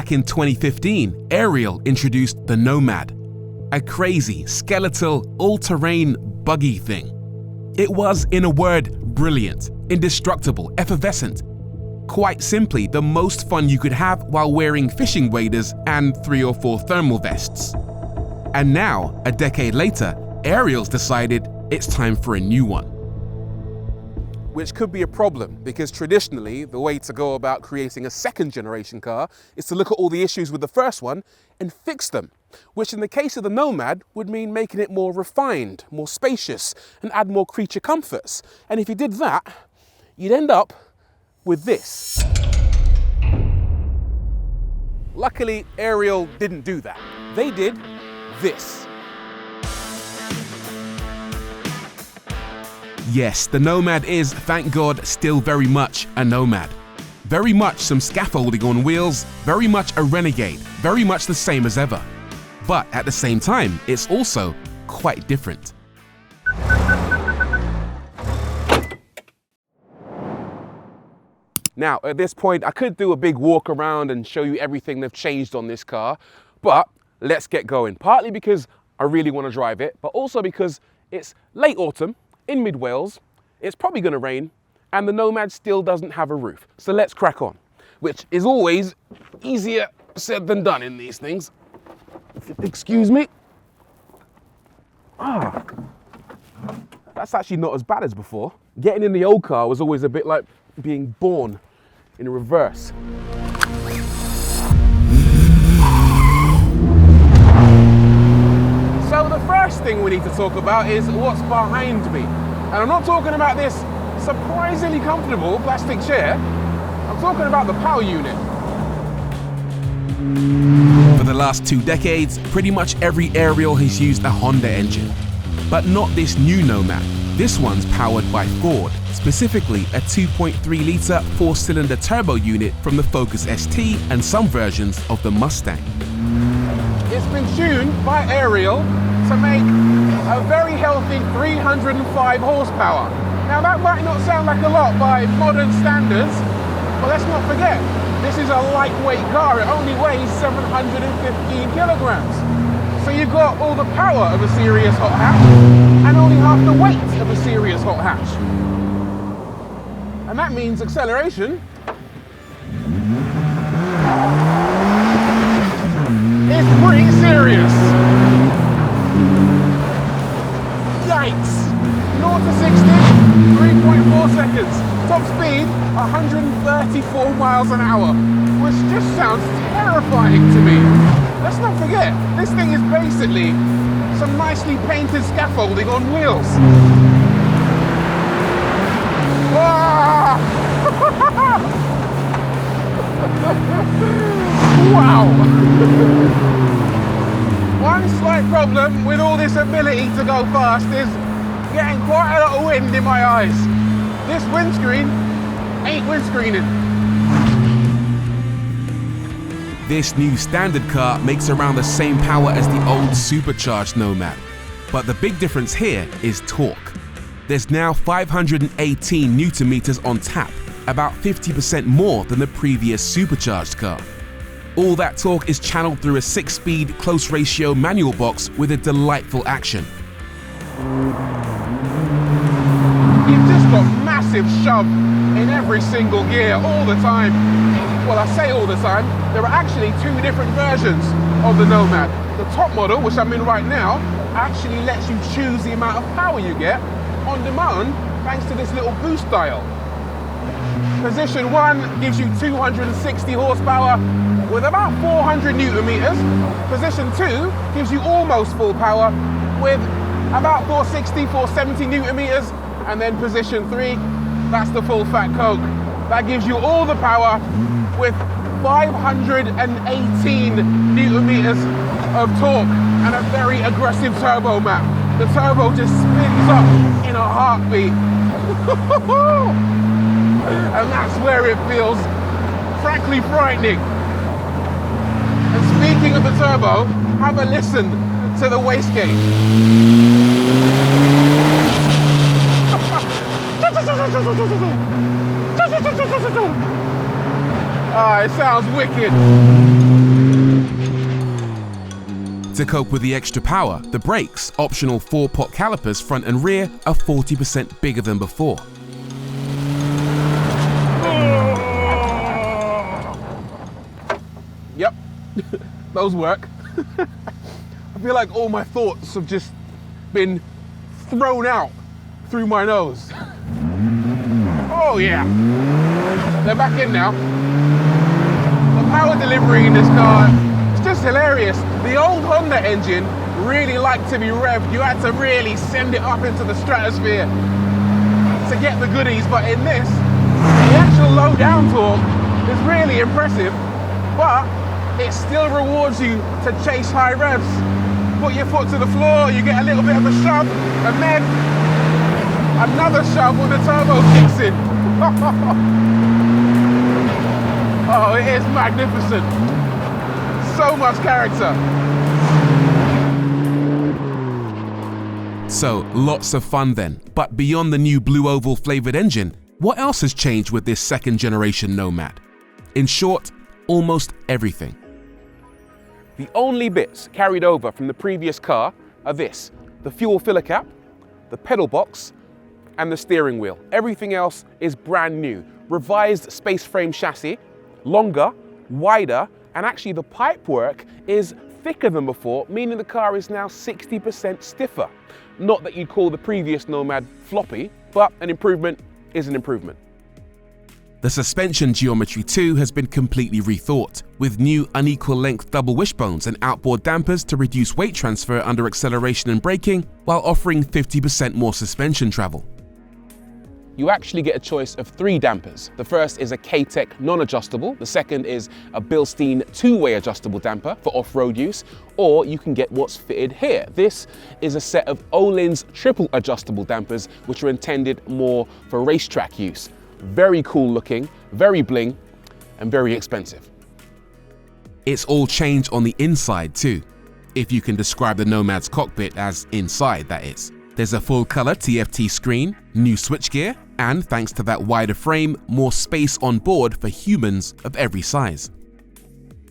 back in 2015, Ariel introduced the Nomad, a crazy, skeletal, all-terrain, buggy thing. It was, in a word, brilliant, indestructible, effervescent. Quite simply, the most fun you could have while wearing fishing waders and 3 or 4 thermal vests. And now, a decade later, Ariel's decided it's time for a new one. Which could be a problem, because traditionally, the way to go about creating a second generation car is to look at all the issues with the first one and fix them, which in the case of the Nomad would mean making it more refined, more spacious, and add more creature comforts. And if you did that, you'd end up with this. Luckily, Ariel didn't do that. They did this. Yes, the Nomad is, thank God, still very much a Nomad. Very much some scaffolding on wheels, very much a renegade, very much the same as ever. But at the same time, it's also quite different. Now, at this point, I could do a big walk around and show you everything they've changed on this car, but let's get going. Partly because I really want to drive it, but also because it's late autumn in mid-Wales, it's probably going to rain, and the Nomad still doesn't have a roof. So let's crack on, which is always easier said than done in these things. Excuse me. That's actually not as bad as before. Getting in the old car was always a bit like being born in reverse. So the first thing we need to talk about is what's behind me. And I'm not talking about this surprisingly comfortable plastic chair. I'm talking about the power unit. For the last 2 decades, pretty much every Ariel has used a Honda engine. But not this new Nomad. This one's powered by Ford, specifically a 2.3-litre 4-cylinder turbo unit from the Focus ST and some versions of the Mustang. It's been tuned by Ariel to make a very healthy 305 horsepower. Now that might not sound like a lot by modern standards, but let's not forget, this is a lightweight car. It only weighs 715 kilograms. So you've got all the power of a serious hot hatch and only half the weight of a serious hot hatch. And that means acceleration is pretty serious. Yikes! 0 to 60, 3.4 seconds. Top speed, 134 miles an hour, which just sounds terrifying to me. Let's not forget, this thing is basically some nicely painted scaffolding on wheels. Wow! One slight problem with all this ability to go fast is getting quite a lot of wind in my eyes. This windscreen ain't windscreening. This new standard car makes around the same power as the old supercharged Nomad. But the big difference here is torque. There's now 518 Newton meters on tap, about 50% more than the previous supercharged car. All that torque is channeled through a 6-speed close ratio manual box with a delightful action. You've just got massive shove in every single gear all the time. Well, I say all the time, there are actually 2 different versions of the Nomad. The top model, which I'm in right now, actually lets you choose the amount of power you get on demand thanks to this little boost dial. Position 1 gives you 260 horsepower with about 400 Newton meters. Position 2 gives you almost full power with about 460, 470 Newton meters. And then position 3, that's the full fat Coke. That gives you all the power with 518 Newton meters of torque and a very aggressive turbo map. The turbo just spins up in a heartbeat. And that's where it feels frankly frightening. And speaking of the turbo, have a listen to the wastegate. Ah, it sounds wicked. To cope with the extra power, the brakes, optional 4-pot calipers front and rear, are 40% bigger than before. Yep, those work. I feel like all my thoughts have just been thrown out through my nose. Oh yeah, they're back in now. The power delivery in this car, it's just hilarious. The old Honda engine really liked to be revved. You had to really send it up into the stratosphere to get the goodies, but in this, the actual low down torque is really impressive, but it still rewards you to chase high revs. Put your foot to the floor, you get a little bit of a shove, and then another shove when the turbo kicks in. Oh, it is magnificent. So much character. So, lots of fun then. But beyond the new blue oval flavored engine, what else has changed with this second generation Nomad? In short, almost everything. The only bits carried over from the previous car are this: the fuel filler cap, the pedal box, and the steering wheel. Everything else is brand new. Revised space frame chassis, longer, wider, and actually the pipework is thicker than before, meaning the car is now 60% stiffer. Not that you'd call the previous Nomad floppy, but an improvement is an improvement. The suspension geometry too has been completely rethought, with new unequal length double wishbones and outboard dampers to reduce weight transfer under acceleration and braking, while offering 50% more suspension travel. You actually get a choice of 3 dampers. The first is a K-Tech non-adjustable, the second is a Bilstein 2-way adjustable damper for off-road use, or you can get what's fitted here. This is a set of Öhlins triple adjustable dampers, which are intended more for racetrack use. Very cool looking, very bling, and very expensive. It's all changed on the inside too, if you can describe the Nomad's cockpit as inside, that is. There's a full color TFT screen, new switchgear, and thanks to that wider frame, more space on board for humans of every size.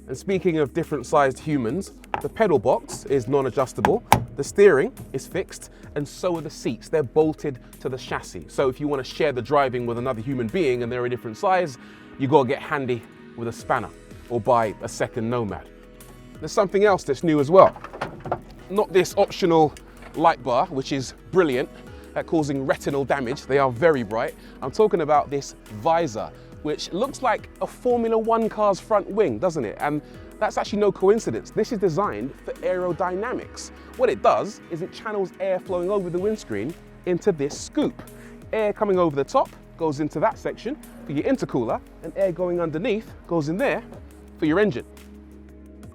And speaking of different sized humans, the pedal box is non-adjustable, the steering is fixed, and so are the seats. They're bolted to the chassis. So if you want to share the driving with another human being and they're a different size, you gotta get handy with a spanner or buy a second Nomad. There's something else that's new as well. Not this optional light bar, which is brilliant at causing retinal damage. They are very bright. I'm talking about this visor, which looks like a Formula One car's front wing, doesn't it? And that's actually no coincidence. This is designed for aerodynamics. What it does is it channels air flowing over the windscreen into this scoop. Air coming over the top goes into that section for your intercooler, and air going underneath goes in there for your engine.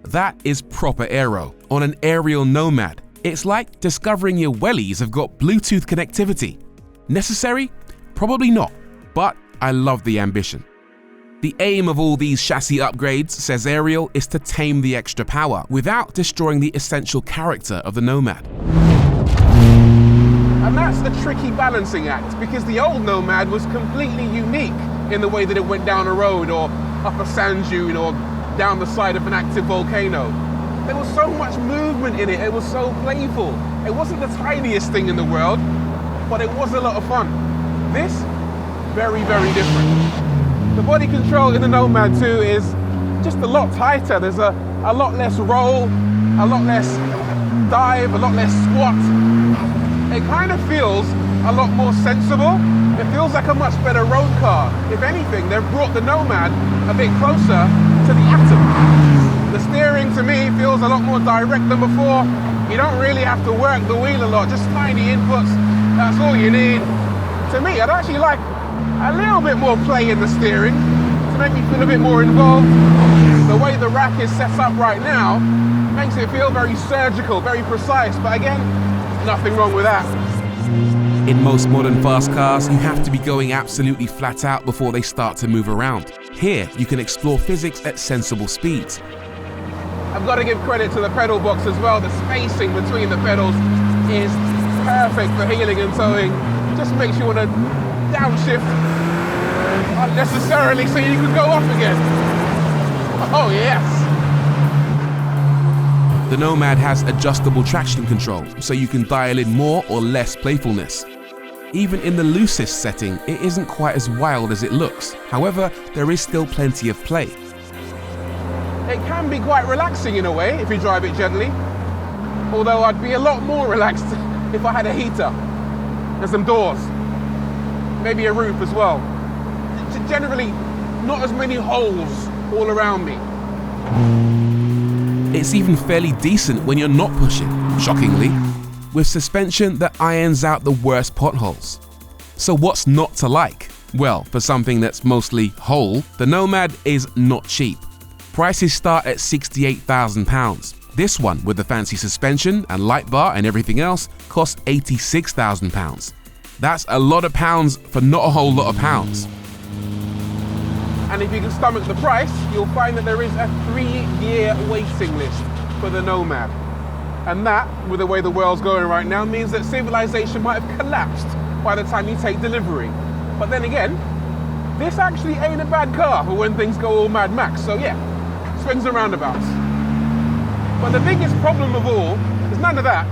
That is proper aero on an Ariel Nomad. It's like discovering your wellies have got Bluetooth connectivity. Necessary? Probably not, but I love the ambition. The aim of all these chassis upgrades, says Ariel, is to tame the extra power without destroying the essential character of the Nomad. And that's the tricky balancing act, because the old Nomad was completely unique in the way that it went down a road or up a sand dune or down the side of an active volcano. There was so much movement in it, it was so playful. It wasn't the tiniest thing in the world, but it was a lot of fun. This, very, very different. The body control in the Nomad 2 is just a lot tighter. There's a lot less roll, a lot less dive, a lot less squat. It kind of feels a lot more sensible. It feels like a much better road car. If anything, they've brought the Nomad a bit closer to the Atom. The steering, to me, feels a lot more direct than before. You don't really have to work the wheel a lot, just tiny inputs, that's all you need. To me, I'd actually like a little bit more play in the steering to make me feel a bit more involved. The way the rack is set up right now makes it feel very surgical, very precise, but again, nothing wrong with that. In most modern fast cars, you have to be going absolutely flat out before they start to move around. Here, you can explore physics at sensible speeds. I've got to give credit to the pedal box as well. The spacing between the pedals is perfect for heeling and towing. Just makes you want to downshift unnecessarily so you can go off again. Oh yes! The Nomad has adjustable traction control, so you can dial in more or less playfulness. Even in the loosest setting, it isn't quite as wild as it looks. However, there is still plenty of play. It can be quite relaxing in a way if you drive it gently. Although I'd be a lot more relaxed if I had a heater and some doors. Maybe a roof as well. Generally, not as many holes all around me. It's even fairly decent when you're not pushing, shockingly, with suspension that irons out the worst potholes. So what's not to like? Well, for something that's mostly whole, the Nomad is not cheap. Prices start at £68,000. This one, with the fancy suspension and light bar and everything else, costs £86,000. That's a lot of pounds for not a whole lot of pounds. And if you can stomach the price, you'll find that there is a 3-year waiting list for the Nomad. And that, with the way the world's going right now, means that civilization might have collapsed by the time you take delivery. But then again, this actually ain't a bad car for when things go all Mad Max. So yeah, swings and roundabouts. But the biggest problem of all is none of that.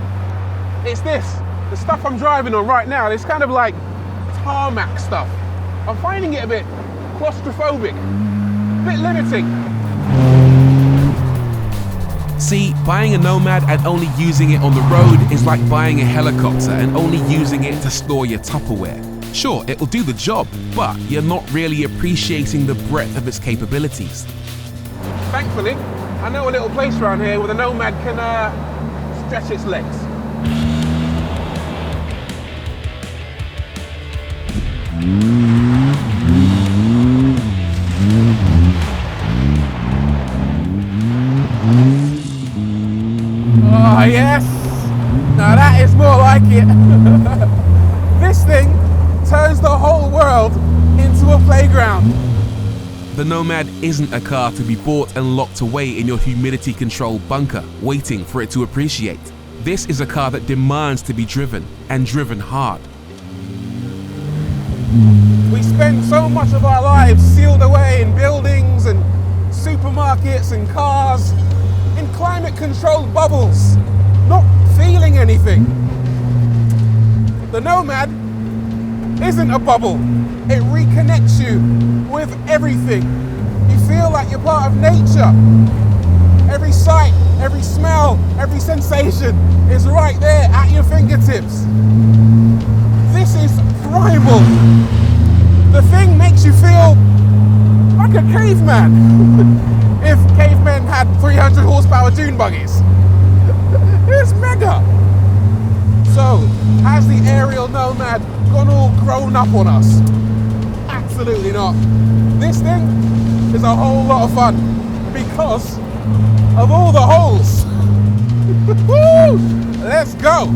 It's this. The stuff I'm driving on right now, it's kind of like tarmac stuff. I'm finding it a bit claustrophobic, a bit limiting. See, buying a Nomad and only using it on the road is like buying a helicopter and only using it to store your Tupperware. Sure, it will do the job, but you're not really appreciating the breadth of its capabilities. Thankfully, I know a little place around here where the Nomad can stretch its legs. Oh yes! Now that is more like it. This thing turns the whole world into a playground. The Nomad isn't a car to be bought and locked away in your humidity-controlled bunker, waiting for it to appreciate. This is a car that demands to be driven, and driven hard. We spend so much of our lives sealed away in buildings and supermarkets and cars, in climate-controlled bubbles, not feeling anything. The Nomad isn't a bubble. It reconnects you with everything. You feel like you're part of nature. Every sight, every smell, every sensation is right there at your fingertips. This is primal. The thing makes you feel like a caveman. If cavemen had 300 horsepower dune buggies. It's mega. So, has the Ariel Nomad gone all grown up on us? Absolutely not. This thing is a whole lot of fun because of all the holes. Let's go.